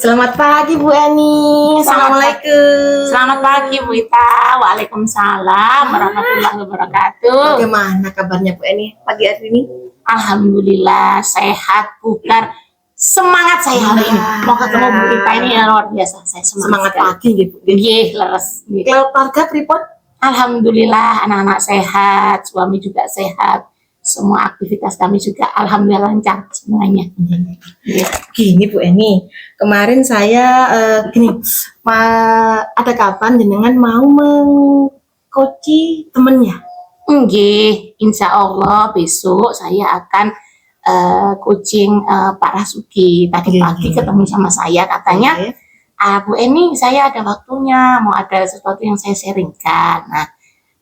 Selamat pagi Bu Eni. Assalamualaikum. Selamat pagi Bu Ita. Waalaikumsalam warahmatullahi wabarakatuh. Bagaimana kabarnya Bu Eni pagi hari ini? Alhamdulillah sehat, bugar, semangat saya hari ini. Mau ketemu Bu Ita ini luar biasa. Saya Semangat sekali. pagi gitu. Nggih, leres. Keluarga pripun? Alhamdulillah anak-anak sehat, suami juga sehat. Semua aktivitas kami juga alhamdulillah lancar semuanya. Gini Bu Eni, kemarin saya ada kapan jenengan mau mengcoaching temennya? Nggih, insya Allah besok saya akan coaching Pak Rasuki. Tadi pagi ketemu sama saya, katanya Bu Eni saya ada waktunya, mau ada sesuatu yang saya sharingkan. Nah,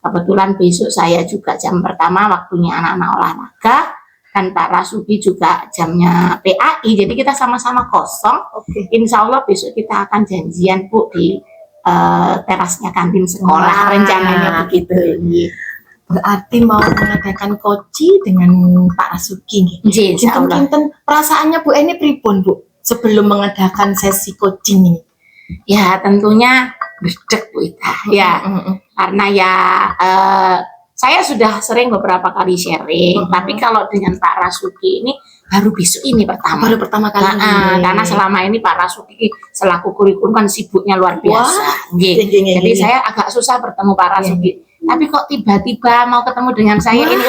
kebetulan besok saya juga jam pertama waktunya anak-anak olahraga, dan Pak Rasuki juga jamnya PAI, jadi kita sama-sama kosong. Insya Allah besok kita akan janjian Bu di terasnya kantin sekolah, rencananya begitu. Berarti mau mengadakan coaching dengan Pak Rasuki. Insya Allah. Perasaannya Bu Eni pripun Bu sebelum mengadakan sesi coaching ini? Ya tentunya berdek Bu Ita ya, karena ya saya sudah sering beberapa kali sharing, tapi kalau dengan Pak Rasuki ini baru besok ini Baru pertama kali ini. karena selama ini Pak Rasuki selaku kurikulum kan sibuknya luar biasa. Jadi saya agak susah bertemu Pak Rasuki. Tapi kok tiba-tiba mau ketemu dengan saya ini,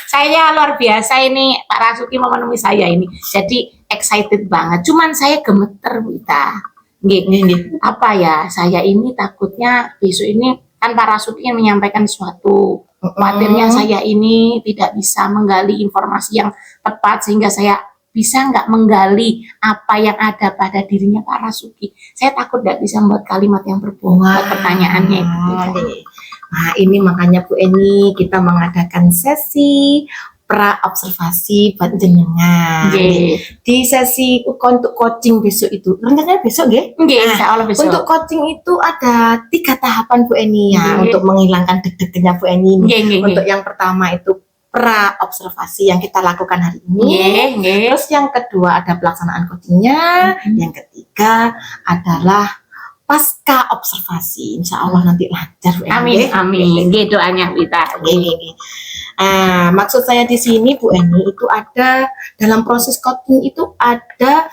saya luar biasa ini, Pak Rasuki memenuhi saya ini. Jadi excited banget. Cuman saya gemeter Bu Ita. Apa ya, saya ini takutnya besok ini kan Pak Rasuki yang menyampaikan sesuatu, khawatirnya saya ini tidak bisa menggali informasi yang tepat sehingga saya bisa nggak menggali apa yang ada pada dirinya Pak Rasuki. Saya takut nggak bisa membuat kalimat yang berbobot pertanyaannya itu. Nah ini makanya Bu Eni kita mengadakan sesi pra observasi buat jenengan. Di sesi untuk coaching besok itu rencananya besok nggih? Insya Allah besok. Untuk coaching itu ada 3 tahapan Bu Eni ya, untuk menghilangkan deg-degannya Bu Eni. Untuk yang pertama itu pra observasi yang kita lakukan hari ini. Terus yang kedua ada pelaksanaan coachingnya. Yang ketiga adalah pasca observasi. Insya Allah nanti lancar Bu Eni. Amin. Doanya kita. Maksud saya di sini Bu Eni itu ada dalam proses coaching itu ada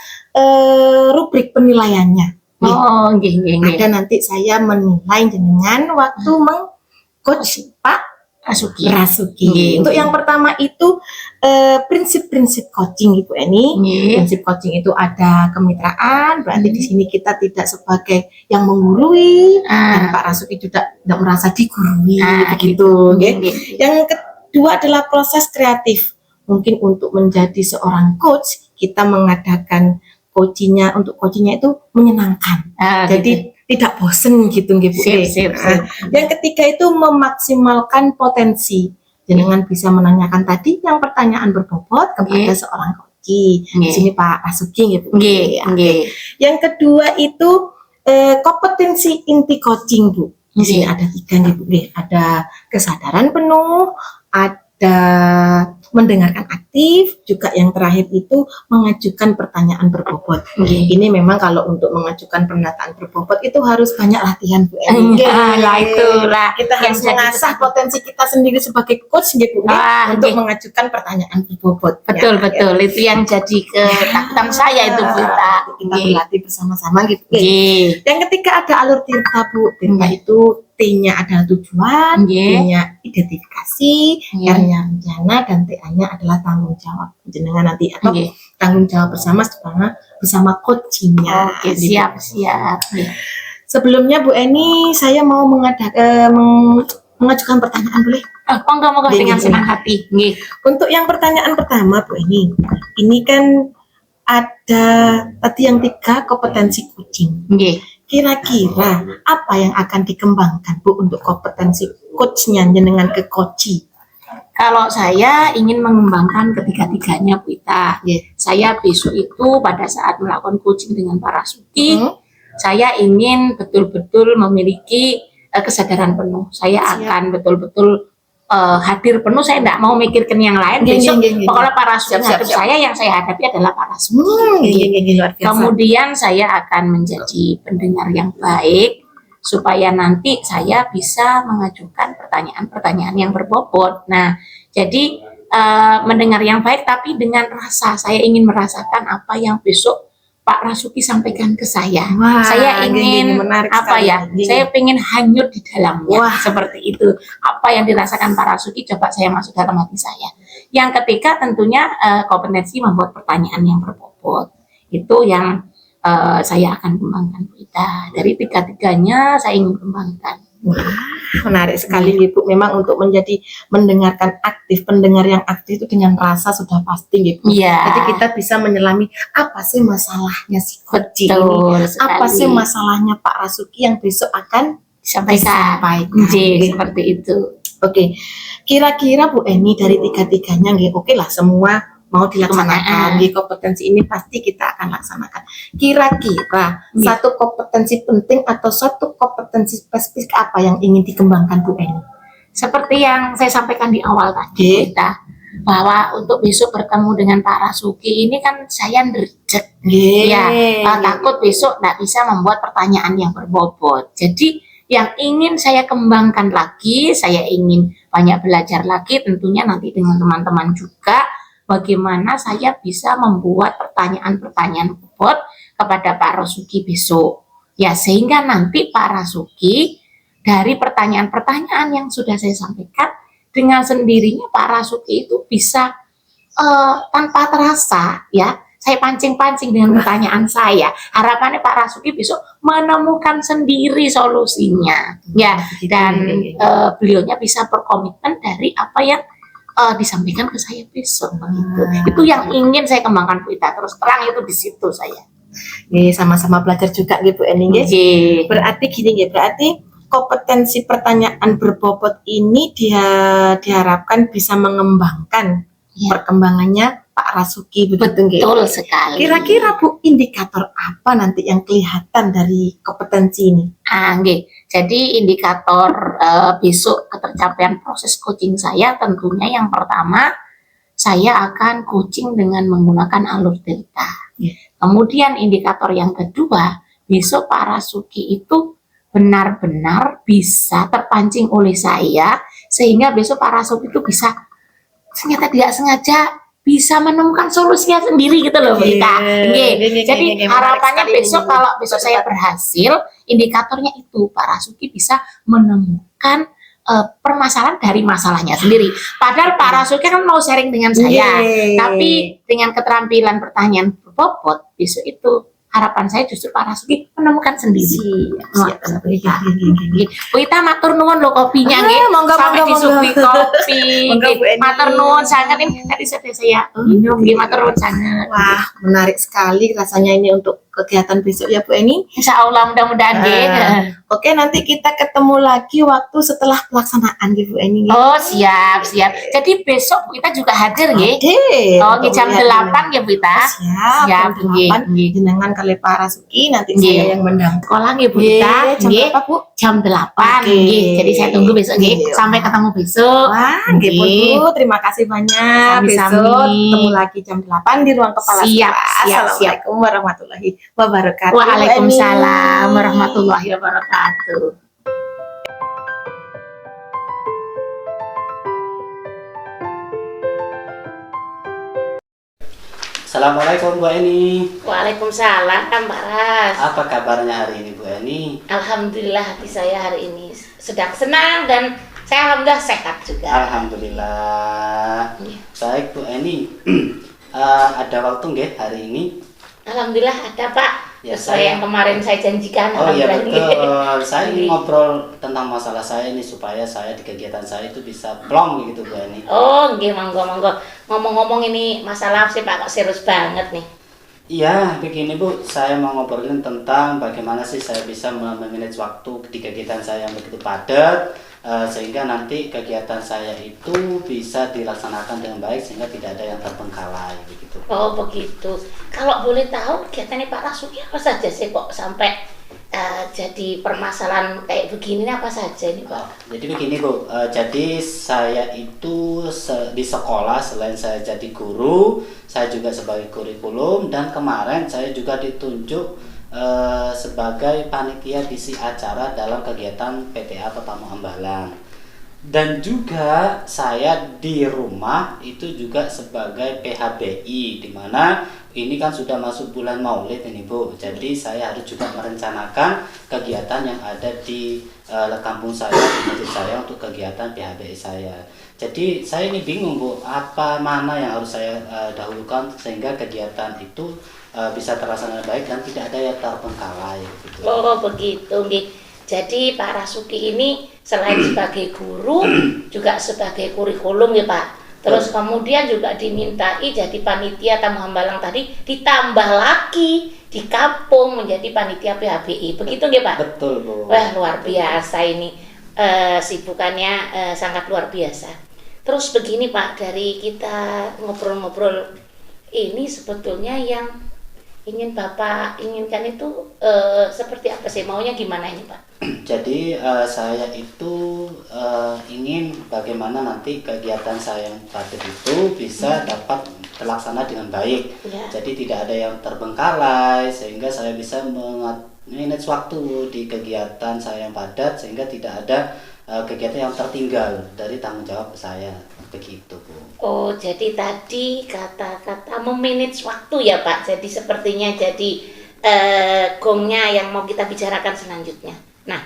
rubrik penilaiannya. Ada nanti saya menilai dengan waktu meng-coach Pak Rasuki. Untuk yang pertama itu prinsip-prinsip coaching Ibu Eni. Prinsip coaching itu ada kemitraan, berarti di sini kita tidak sebagai yang menggurui, dan Pak Rasuki juga tidak merasa digurui begitu. Yang kedua adalah proses kreatif. Mungkin untuk menjadi seorang coach kita mengadakan coachingnya, untuk coachingnya itu menyenangkan. Jadi tidak bosen gitu Bu. Yang ketiga itu memaksimalkan potensi. Jangan bisa menanyakan tadi yang pertanyaan berbobot kepada seorang coach. Di sini Pak Rasuki gitu. Yang kedua itu kompetensi inti coaching Bu. Di sini ada 3 Bu. Ada kesadaran penuh, ada mendengarkan aktif, juga yang terakhir itu mengajukan pertanyaan berbobot. Ini memang kalau untuk mengajukan pernyataan berbobot itu harus banyak latihan Bu Eni. Itulah kita harus mengasah potensi kita sendiri sebagai coach gitu untuk mengajukan pertanyaan berbobot. Betul. Itu yang jadi ketakutan saya itu Bu Ita. Kita berlatih bersama-sama gitu. Yang ketiga ada alur tirta Bu. Tirta itu T-nya adalah tujuan, D-nya identifikasi, R-nya rencana, dan T-nya adalah tanggung jawab jenengan nanti atau tanggung jawab bersama coachingnya. Siap. Sebelumnya Bu Eni, saya mau mengajukan pertanyaan, boleh? Monggo dengan senang hati. Untuk yang pertanyaan pertama Bu Eni, ini kan ada tadi yang 3 kompetensi coaching. Kira-kira apa yang akan dikembangkan Bu untuk kompetensi coachnya jenengan ke coaching? Kalau saya ingin mengembangkan ketiga-tiganya Bu Ita. Saya besok itu pada saat melakukan coaching dengan Pak Rasuki, saya ingin betul-betul memiliki kesadaran penuh. Saya akan betul-betul hadir penuh, saya tidak mau mikirkan yang lain. Besok pokoknya Pak Rasuki menghadap saya, yang saya hadapi adalah Pak Rasuki. Kemudian saya akan menjadi pendengar yang baik supaya nanti saya bisa mengajukan pertanyaan-pertanyaan yang berbobot. Nah, jadi mendengar yang baik tapi dengan rasa saya ingin merasakan apa yang besok Pak Rasuki sampaikan ke saya. Wah, saya ingin apa ya? Saya ingin hanyut di dalamnya. Wah. Seperti itu. Apa yang dirasakan Pak Rasuki coba saya masuk dalam hati saya. Yang ketiga tentunya kompetensi membuat pertanyaan yang berbobot. Itu yang saya akan kembangkan Bu Ita. Dari tiga-tiganya saya ingin kembangkan. Wah, menarik sekali Ibu. Memang untuk menjadi pendengar yang aktif itu dengan rasa sudah pasti Ibu. Iya. Jadi kita bisa menyelami apa sih masalahnya si Koji ini, apa sih masalahnya Pak Rasuki yang besok akan disampaikan. Seperti itu. Oke, kira-kira Bu Eni dari tiga-tiganya oke lah semua mau dilaksanakan, di kompetensi ini pasti kita akan laksanakan. Kira-kira satu kompetensi penting atau satu kompetensi spesifik apa yang ingin dikembangkan Bu Eni? Seperti yang saya sampaikan di awal tadi, kita bahwa untuk besok bertemu dengan Pak Rasuki ini kan saya ngerjet, takut besok tidak bisa membuat pertanyaan yang berbobot. Jadi yang ingin saya kembangkan lagi, saya ingin banyak belajar lagi, tentunya nanti dengan teman-teman juga. Bagaimana saya bisa membuat pertanyaan-pertanyaan bobot kepada Pak Rasuki besok. Ya, sehingga nanti Pak Rasuki dari pertanyaan-pertanyaan yang sudah saya sampaikan, dengan sendirinya Pak Rasuki itu bisa tanpa terasa, ya, saya pancing-pancing dengan pertanyaan saya. Harapannya Pak Rasuki besok menemukan sendiri solusinya. Ya, dan beliaunya bisa berkomitmen dari apa yang disampaikan ke saya besok begitu. Itu yang ingin saya kembangkan Bu Ita. Terus terang itu di situ saya. Sama-sama belajar juga Bu Eni. Berarti gini berarti kompetensi pertanyaan berbobot ini diharapkan bisa mengembangkan perkembangannya Pak Rasuki begitu. Betul sekali. Kira-kira Bu, indikator apa nanti yang kelihatan dari kompetensi ini? Jadi indikator besok ketercapaian proses coaching saya tentunya yang pertama saya akan coaching dengan menggunakan alur delta. Kemudian indikator yang kedua, besok Pak Rasuki itu benar-benar bisa terpancing oleh saya sehingga besok Pak Rasuki itu bisa ternyata tidak sengaja bisa menemukan solusinya sendiri gitu loh Bu Ita. Jadi harapannya besok kalau besok saya berhasil, indikatornya itu Pak Rasuki bisa menemukan permasalahan dari masalahnya sendiri. Padahal Pak Rasuki kan mau sharing dengan saya, tapi dengan keterampilan pertanyaan berbobot besok itu harapan saya justru Pak Rasuki menemukan sendiri. Bu Ita matur nuwun lho kopinya nggih. Sampai disuguhi kopi. Matur nuwun sangat ini tadi saya minum nggih matur nuwun sangat. Wah, menarik sekali rasanya ini untuk kegiatan besok ya Bu Eni. Insya Allah mudah-mudahan nggih. Oke, nanti kita ketemu lagi waktu setelah pelaksanaan Bu Eni. Oh, siap. Jadi besok kita juga hadir nggih. Jam 8 ya Bu Ita. Siap. Jam 8 jenengan kali Pak Rasuki nanti saya yang mendampingi. Sekolah nggih Bu Ita. Jam berapa Bu? Jam 8 nggih. Jadi saya tunggu besok nggih. Sampai ketemu besok. Wah, nggih Bu. Terima kasih banyak. Besok ketemu lagi jam 8 di ruang kepala sekolah. Assalamualaikum warahmatullahi wabarakatuh. Waalaikumsalam warahmatullahi wabarakatuh. Assalamualaikum Bu Eni. Waalaikumsalam Pak Ras. Apa kabarnya hari ini Bu Eni? Alhamdulillah hati saya hari ini sedang senang dan saya alhamdulillah sehat juga. Alhamdulillah. Baik Bu Eni. Ada waktu nggih hari ini? Alhamdulillah ada Pak. Ya, sesuai yang kemarin saya janjikan. Oh iya betul. Saya ingin ngobrol tentang masalah saya ini supaya saya di kegiatan saya itu bisa plong gitu Bu Eni. Oh nggih monggo. Ngomong-ngomong ini masalah sih Pak kok serius banget nih. Iya begini Bu, saya mau ngobrolin tentang bagaimana sih saya bisa memanage waktu di kegiatan saya yang begitu padat sehingga nanti kegiatan saya itu bisa dilaksanakan dengan baik sehingga tidak ada yang terbengkalai begitu. Oh begitu. Kalau boleh tahu kegiatannya Pak Rasuki apa saja sih kok sampai jadi permasalahan kayak begini apa saja ini Pak? Jadi begini Bu, jadi saya itu di sekolah selain saya jadi guru, saya juga sebagai kurikulum, dan kemarin saya juga ditunjuk sebagai panitia isi acara dalam kegiatan PTA atau tamu ambalang. Dan juga saya di rumah itu juga sebagai PHBI, di mana ini kan sudah masuk bulan Maulid ini Bu. Jadi saya harus juga merencanakan kegiatan yang ada di kampung saya, di masjid saya untuk kegiatan PHBI saya. Jadi saya ini bingung Bu, apa mana yang harus saya dahulukan sehingga kegiatan itu bisa terlaksana baik dan tidak ada yang terbengkalai gitu. Oh begitu nih. Jadi Pak Rasuki ini selain sebagai guru juga sebagai kurikulum ya Pak. Terus kemudian juga dimintai jadi panitia tamu hambalang tadi, ditambah lagi di kampung menjadi panitia PHBI. Begitu ya Pak? Betul Bu. Wah luar biasa ini, sibukannya sangat luar biasa. Terus begini Pak, dari kita ngobrol-ngobrol ini sebetulnya yang ingin Bapak inginkan itu seperti apa sih? Maunya gimana ini Pak? Jadi saya itu ingin bagaimana nanti kegiatan saya yang padat itu bisa dapat terlaksana dengan baik. Ya. Jadi tidak ada yang terbengkalai sehingga saya bisa manage waktu di kegiatan saya yang padat sehingga tidak ada kegiatan yang tertinggal dari tanggung jawab saya. Begitu Bu. Oh jadi tadi kata-kata memanage waktu ya Pak. Jadi sepertinya jadi gongnya yang mau kita bicarakan selanjutnya. Nah,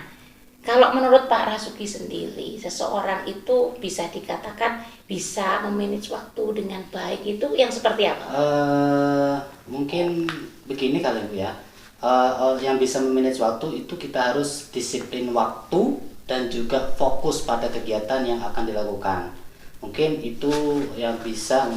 kalau menurut Pak Rasuki sendiri, seseorang itu bisa dikatakan bisa memanage waktu dengan baik itu yang seperti apa? Mungkin begini kali Bu ya. Yang bisa memanage waktu itu kita harus disiplin waktu dan juga fokus pada kegiatan yang akan dilakukan. Mungkin itu yang bisa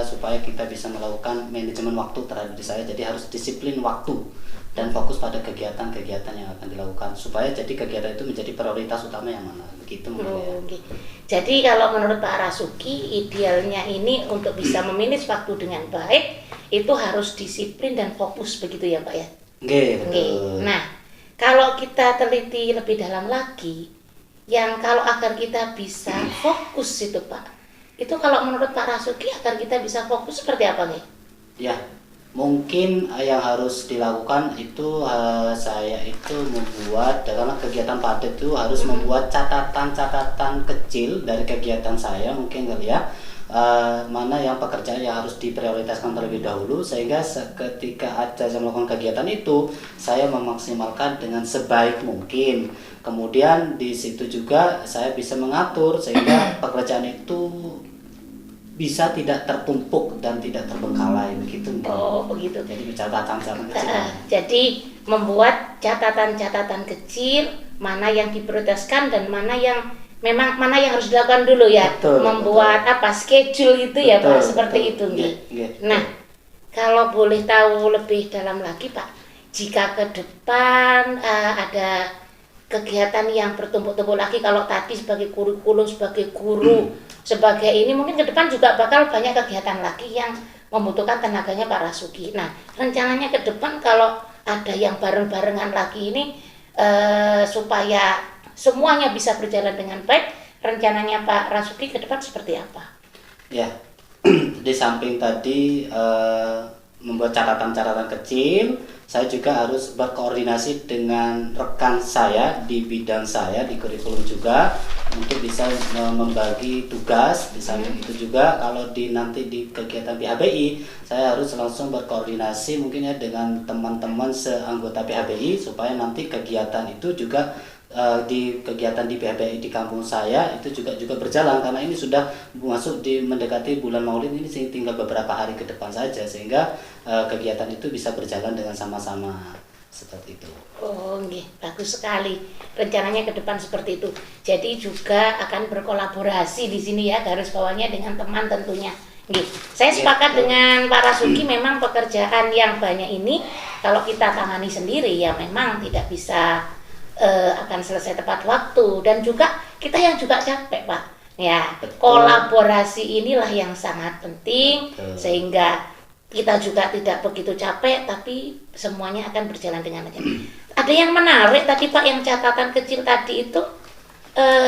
supaya kita bisa melakukan manajemen waktu terhadap diri saya. Jadi harus disiplin waktu dan fokus pada kegiatan-kegiatan yang akan dilakukan supaya jadi kegiatan itu menjadi prioritas utama yang mana. Begitu mungkin ya. Okay. Jadi kalau menurut Pak Rasuki idealnya ini untuk bisa memanage waktu dengan baik itu harus disiplin dan fokus begitu ya Pak ya? Betul. Nah, kalau kita teliti lebih dalam lagi, yang kalau agar kita bisa fokus itu Pak, itu kalau menurut Pak Rasuki agar kita bisa fokus seperti apa nih? Ya, mungkin yang harus dilakukan itu saya itu membuat dalam kegiatan padat itu harus membuat catatan-catatan kecil dari kegiatan saya mungkin kali ya. Mana yang pekerjaan yang harus diprioritaskan terlebih dahulu sehingga ketika saya melakukan kegiatan itu saya memaksimalkan dengan sebaik mungkin. Kemudian di situ juga saya bisa mengatur sehingga pekerjaan itu bisa tidak tertumpuk dan tidak terbengkalai begitu. Oh begitu. Jadi catatan-catatan kecil. Jadi membuat catatan-catatan kecil mana yang diprioritaskan dan mana yang harus dilakukan dulu ya. Betul, membuat betul. schedule itu ya Pak, seperti betul. itu nih. Yeah. Nah, kalau boleh tahu lebih dalam lagi Pak, jika ke depan ada kegiatan yang bertumpuk-tumpuk lagi, kalau tadi sebagai kurikulum, sebagai guru, sebagai ini mungkin ke depan juga bakal banyak kegiatan lagi yang membutuhkan tenaganya Pak Rasuki. Nah, rencananya ke depan kalau ada yang bareng-barengan lagi ini supaya semuanya bisa berjalan dengan baik, rencananya Pak Rasuki ke depan seperti apa? Ya, di samping tadi membuat catatan-catatan kecil, saya juga harus berkoordinasi dengan rekan saya di bidang saya di kurikulum juga untuk bisa membagi tugas. Di samping itu juga kalau nanti di kegiatan PHBI saya harus langsung berkoordinasi mungkin ya dengan teman-teman seanggota PHBI supaya nanti kegiatan itu juga di kegiatan di PHBI di kampung saya itu juga berjalan karena ini sudah masuk mendekati bulan Maulid ini tinggal beberapa hari ke depan saja sehingga kegiatan itu bisa berjalan dengan sama-sama seperti itu. Oh, bagus sekali. Rencananya ke depan seperti itu. Jadi juga akan berkolaborasi di sini ya garis bawahnya dengan teman tentunya. Saya sepakat dengan Pak Rasuki memang pekerjaan yang banyak ini kalau kita tangani sendiri ya memang tidak bisa akan selesai tepat waktu dan juga kita yang juga capek Pak ya. Betul. Kolaborasi inilah yang sangat penting. Betul. Sehingga kita juga tidak begitu capek tapi semuanya akan berjalan dengan lancar. ada yang menarik tadi Pak, yang catatan kecil tadi itu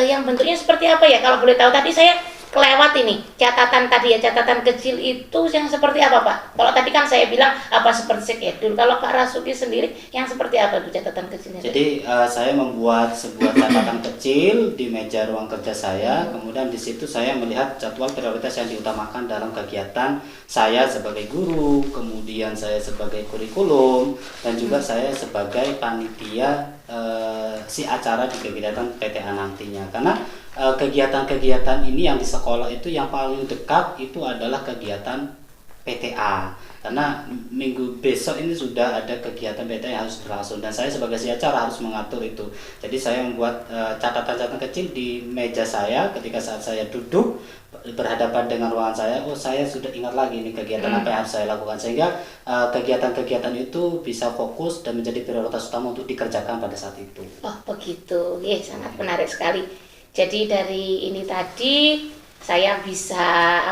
yang bentuknya seperti apa ya? Kalau boleh tahu, tadi saya kelewat ini catatan tadi ya, catatan kecil itu yang seperti apa Pak? Kalau tadi kan saya bilang apa seperti schedule, kalau Pak Rasuki sendiri yang seperti apa itu catatan kecilnya? Jadi saya membuat sebuah catatan kecil di meja ruang kerja saya, kemudian di situ saya melihat jadwal prioritas yang diutamakan dalam kegiatan saya sebagai guru, kemudian saya sebagai kurikulum, dan juga saya sebagai panitia si acara di kegiatan PTA nantinya. Karena kegiatan-kegiatan ini yang di sekolah itu yang paling dekat itu adalah kegiatan PTA, karena minggu besok ini sudah ada kegiatan PTA yang harus berlangsung dan saya sebagai si acara harus mengatur itu. Jadi saya membuat catatan-catatan kecil di meja saya ketika saat saya duduk berhadapan dengan ruangan saya. Oh, saya sudah ingat lagi nih kegiatan apa yang harus saya lakukan, sehingga kegiatan-kegiatan itu bisa fokus dan menjadi prioritas utama untuk dikerjakan pada saat itu. Oh begitu, ya sangat menarik sekali. Jadi dari ini tadi saya bisa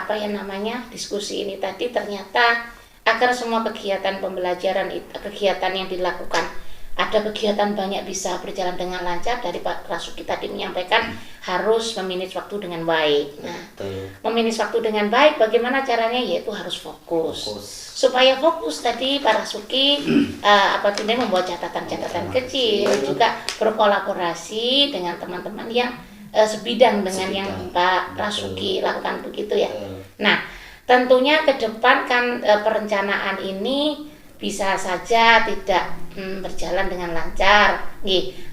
diskusi ini tadi, ternyata agar semua kegiatan pembelajaran, kegiatan yang dilakukan, ada kegiatan banyak bisa berjalan dengan lancar. Dari Pak Rasuki tadi menyampaikan harus memanage waktu dengan baik. Nah, memanage waktu dengan baik bagaimana caranya? Yaitu harus fokus. Supaya fokus tadi Pak Rasuki apabila membuat catatan-catatan kecil, juga berkolaborasi dengan teman-teman yang sebidang dengan yang Pak Rasuki lakukan begitu ya. Nah, tentunya ke depan kan perencanaan ini bisa saja tidak berjalan dengan lancar.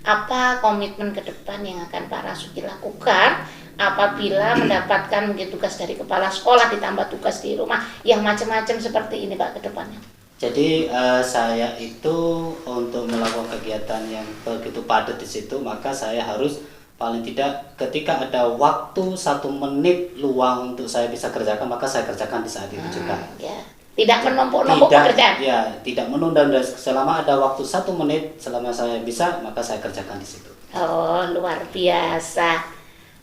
Apa komitmen ke depan yang akan Pak Rasuki lakukan apabila mendapatkan mungkin tugas dari kepala sekolah ditambah tugas di rumah yang macam-macam seperti ini Pak ke depannya? Jadi saya itu untuk melakukan kegiatan yang begitu padat di situ, maka saya harus paling tidak ketika ada waktu 1 menit luang untuk saya bisa kerjakan, maka saya kerjakan di saat itu juga. Ya. Tidak menumpuk-numpuk pekerjaan. Ya, tidak menunda. Selama ada waktu 1 menit, selama saya bisa, maka saya kerjakan di situ. Oh, luar biasa.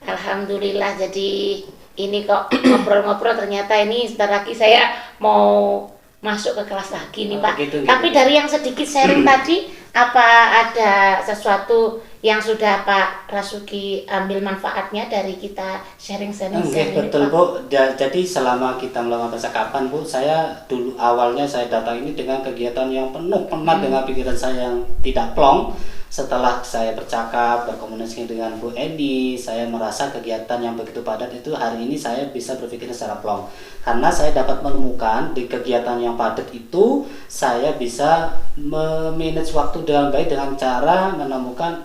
Alhamdulillah. Jadi ini kok ngobrol-ngobrol, ternyata ini sebentar lagi saya mau masuk ke kelas lagi nih Pak. Gitu. Tapi dari yang sedikit sharing tadi, apa ada sesuatu yang sudah Pak Rasuki ambil manfaatnya dari kita sharing-sharing? Betul Bu. Jadi selama kita melakukan percakapan Bu, saya dulu awalnya saya datang ini dengan kegiatan yang penuh penat dengan pikiran saya yang tidak plong. Setelah saya bercakap, berkomunikasi dengan Bu Eni, saya merasa kegiatan yang begitu padat itu hari ini saya bisa berpikir secara plong. Karena saya dapat menemukan di kegiatan yang padat itu, saya bisa memanage waktu dengan baik dengan cara menemukan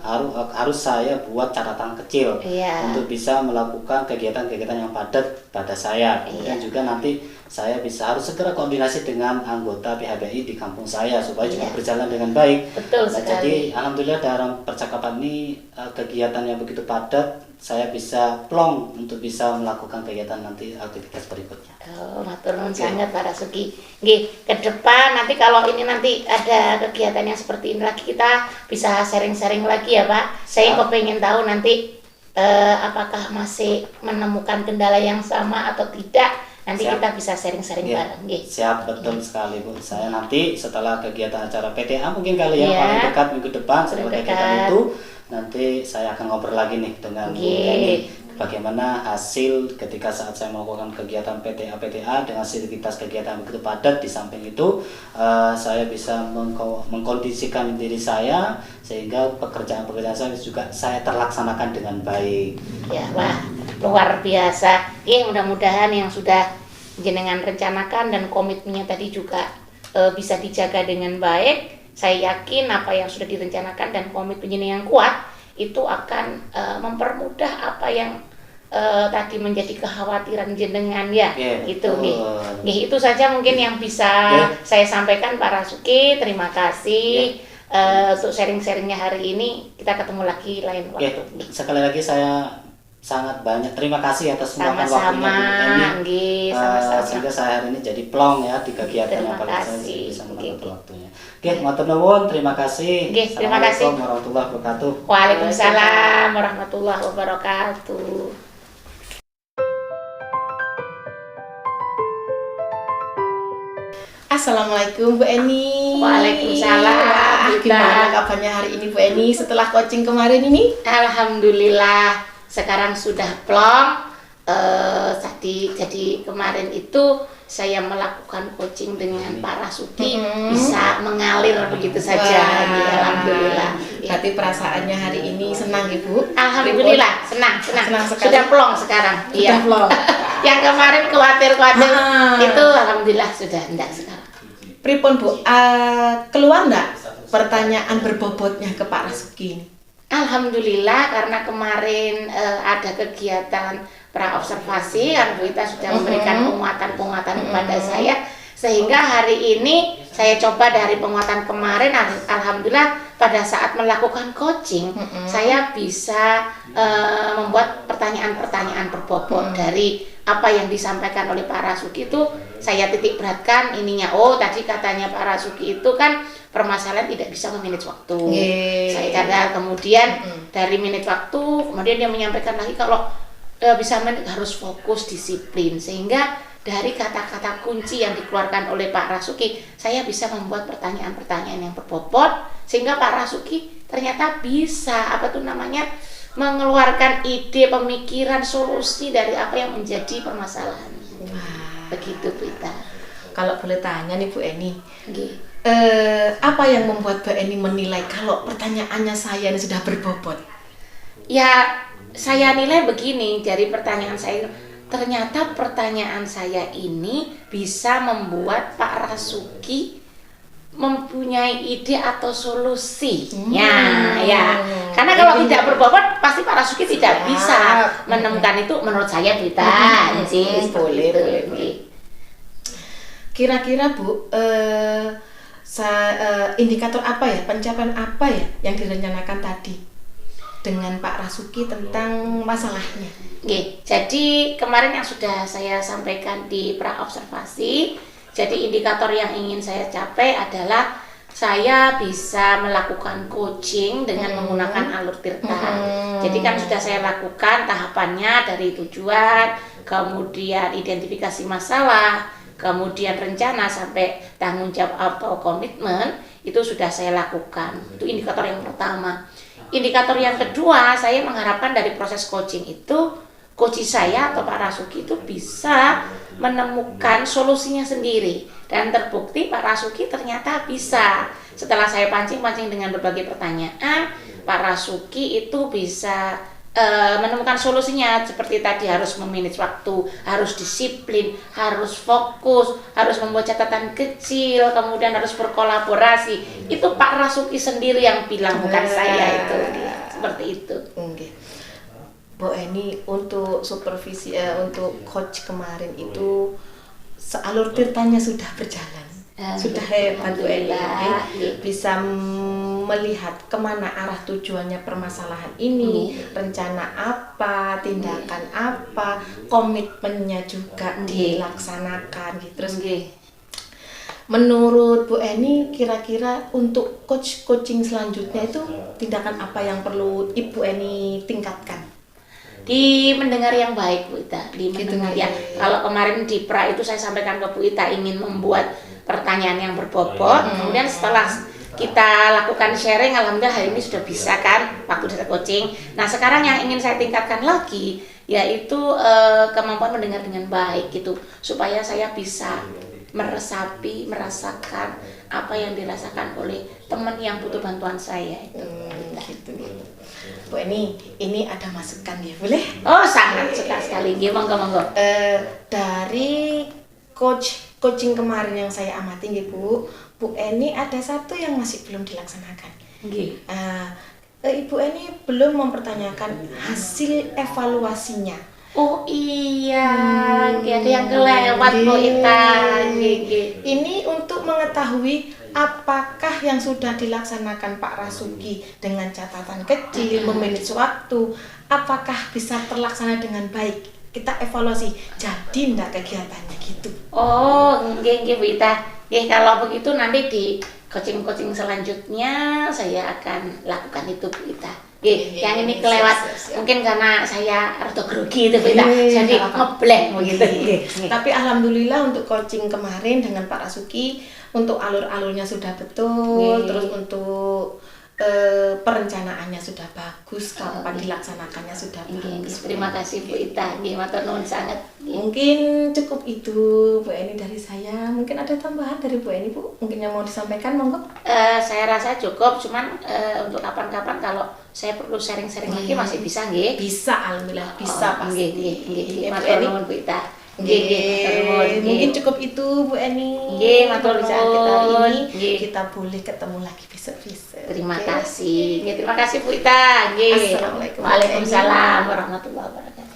harus saya buat catatan kecil untuk bisa melakukan kegiatan-kegiatan yang padat pada saya. Kemudian juga nanti saya harus segera koordinasi dengan anggota PHBI di kampung saya supaya juga berjalan dengan baik. Betul sekali. Jadi alhamdulillah dalam percakapan ini kegiatan yang begitu padat saya bisa plong untuk bisa melakukan kegiatan nanti aktivitas berikutnya. Oh, matur nuwun sangat Pak Rasuki. Nggih, ke depan nanti kalau ini nanti ada kegiatan yang seperti ini lagi, kita bisa sharing-sharing lagi ya Pak. Saya kepengen tahu nanti apakah masih menemukan kendala yang sama atau tidak. Nanti kita bisa sharing-sharing bareng. Siap, betul sekali Bu. Saya nanti setelah kegiatan acara PTA mungkin kali ya paling dekat minggu depan setelah kegiatan itu, nanti saya akan ngobrol lagi nih dengan Bu Eni bagaimana hasil ketika saat saya melakukan kegiatan PTA dengan aktivitas kegiatan begitu padat. Di samping itu saya bisa mengkondisikan diri saya sehingga pekerjaan-pekerjaan saya juga saya terlaksanakan dengan baik. Ya, wah, luar biasa. Mudah-mudahan yang sudah jenengan rencanakan dan komitmennya tadi juga bisa dijaga dengan baik. Saya yakin apa yang sudah direncanakan dan komitmen jenengan yang kuat itu akan mempermudah apa yang tadi menjadi kekhawatiran jenengan ya. Gitu itu saja mungkin yang bisa saya sampaikan Pak Rasuki. Terima kasih untuk sharing-sharingnya hari ini. Kita ketemu lagi lain waktu. Sekali lagi saya sangat banyak terima kasih atas waktunya sama-sama. Sehingga saya hari ini jadi plong ya di kegiatan yang paling saya bisa mengatur waktunya. Matur nuwun, terima kasih. Assalamualaikum warahmatullahi wabarakatuh. Waalaikumsalam warahmatullahi wabarakatuh. Assalamualaikum Bu Eni. Waalaikumsalam. Gimana kabarnya hari ini Bu Eni setelah coaching kemarin ini? Alhamdulillah sekarang sudah plong. Jadi kemarin itu saya melakukan coaching dengan Pak Rasuki bisa mengalir begitu saja. Alhamdulillah. Berarti perasaannya hari ini senang Ibu? Alhamdulillah senang sekali. sudah plong sekarang. Sudah plong. Yang kemarin khawatir itu alhamdulillah sudah enggak sekarang. Pripun Bu, keluar enggak pertanyaan berbobotnya ke Pak Rasuki ini? Alhamdulillah karena kemarin ada kegiatan praobservasi kan Bu Ita sudah memberikan penguatan kepada saya, sehingga hari ini saya coba dari penguatan kemarin. Alhamdulillah pada saat melakukan coaching saya bisa membuat pertanyaan-pertanyaan berbobot dari apa yang disampaikan oleh Pak Rasuki. Itu saya titik beratkan ininya. Oh tadi katanya Pak Rasuki itu kan permasalahan tidak bisa memanage waktu. Saya cadar kemudian dari manage waktu, kemudian dia menyampaikan lagi kalau bisa harus fokus disiplin, sehingga dari kata-kata kunci yang dikeluarkan oleh Pak Rasuki saya bisa membuat pertanyaan-pertanyaan yang berbobot, sehingga Pak Rasuki ternyata bisa mengeluarkan ide, pemikiran, solusi dari apa yang menjadi permasalahan. Begitu Bu Ita. Kalau boleh tanya nih Bu Eni, apa yang membuat Bu Eni menilai kalau pertanyaannya saya ini sudah berbobot? Ya, saya nilai begini dari pertanyaan saya. Ternyata pertanyaan saya ini bisa membuat Pak Rasuki mempunyai ide atau solusi. Ya. Karena kalau tidak berbobot pasti Pak Rasuki tidak bisa menemukan itu, menurut saya kita. Boleh. Kira-kira Bu, indikator apa ya, pencapaian apa ya yang direncanakan tadi dengan Pak Rasuki tentang masalahnya? Jadi kemarin yang sudah saya sampaikan di praobservasi, jadi indikator yang ingin saya capai adalah saya bisa melakukan coaching dengan menggunakan alur tirta. Jadi kan sudah saya lakukan tahapannya dari tujuan, kemudian identifikasi masalah, kemudian rencana sampai tanggung jawab atau komitmen, itu sudah saya lakukan. Itu indikator yang pertama. Indikator yang kedua, saya mengharapkan dari proses coaching itu, coach saya atau Pak Rasuki itu bisa menemukan solusinya sendiri. Dan terbukti Pak Rasuki ternyata bisa. Setelah saya pancing-pancing dengan berbagai pertanyaan, Pak Rasuki itu bisa menemukan solusinya. Seperti tadi harus memanage waktu, harus disiplin, harus fokus, harus membuat catatan kecil, kemudian harus berkolaborasi. Itu Pak Rasuki sendiri yang bilang, bukan saya itu. Seperti itu. Bu Eni, untuk supervisi, untuk coach kemarin itu alur tirtanya sudah berjalan, sudah hebat Bu Eni, bisa melihat kemana arah tujuannya permasalahan ini, rencana apa, tindakan apa, komitmennya juga dilaksanakan gitu. Terus menurut Bu Eni, kira-kira untuk coaching selanjutnya itu tindakan apa yang perlu Ibu Eni tingkatkan? Di mendengar yang baik Bu Ita, di mendengar yang kalau kemarin di pra itu saya sampaikan ke Bu Ita ingin membuat pertanyaan yang berbobot, kemudian setelah kita lakukan sharing, alhamdulillah hari ini sudah bisa kan waktu di coaching. Nah sekarang yang ingin saya tingkatkan lagi yaitu kemampuan mendengar dengan baik gitu, supaya saya bisa meresapi, merasakan apa yang dirasakan oleh teman yang butuh bantuan saya itu. Gitu. Bu Eni, ini ada masukan ya, boleh? Oh sangat suka sekali, monggo. Dari coaching kemarin yang saya amati Bu Eni ada satu yang masih belum dilaksanakan. Ibu Eni belum mempertanyakan hasil evaluasinya. Oh iya, ada yang kelewat Bu Ita. Ini untuk mengetahui apakah yang sudah dilaksanakan Pak Rasuki dengan catatan kecil, memanage waktu, apakah bisa terlaksana dengan baik. Kita evaluasi, jadi enggak kegiatannya gitu. Oh, nggih Bu Ita. Kalau begitu nanti di coaching selanjutnya saya akan lakukan itu Bu Ita. Yang ini kelewat mungkin karena saya rada grogi itu kita jadi ngeblank begitu. Tapi alhamdulillah untuk coaching kemarin dengan Pak Rasuki untuk alur-alurnya sudah betul, terus untuk perencanaannya sudah bagus, kapan dilaksanakannya sudah bagus. Terima kasih Bu Ita, matur nuwun sangat. Mungkin cukup itu Bu Eni dari saya. Mungkin ada tambahan dari Bu Eni, Bu? Mungkin yang mau disampaikan, monggo. Saya rasa cukup, cuman untuk kapan-kapan kalau saya perlu sharing-sharing lagi masih bisa nggih? Bisa, alhamdulillah bisa pasti. Nggih. Matur nuwun Bu Ita. Mungkin cukup itu Bu Eni. Matur Pembicaraan kita hari ini. nuwun. Kita boleh ketemu lagi besok-besok. Terima kasih. Terima kasih Bu Ita. Assalamualaikum. Waalaikumsalam warahmatullahi wabarakatuh.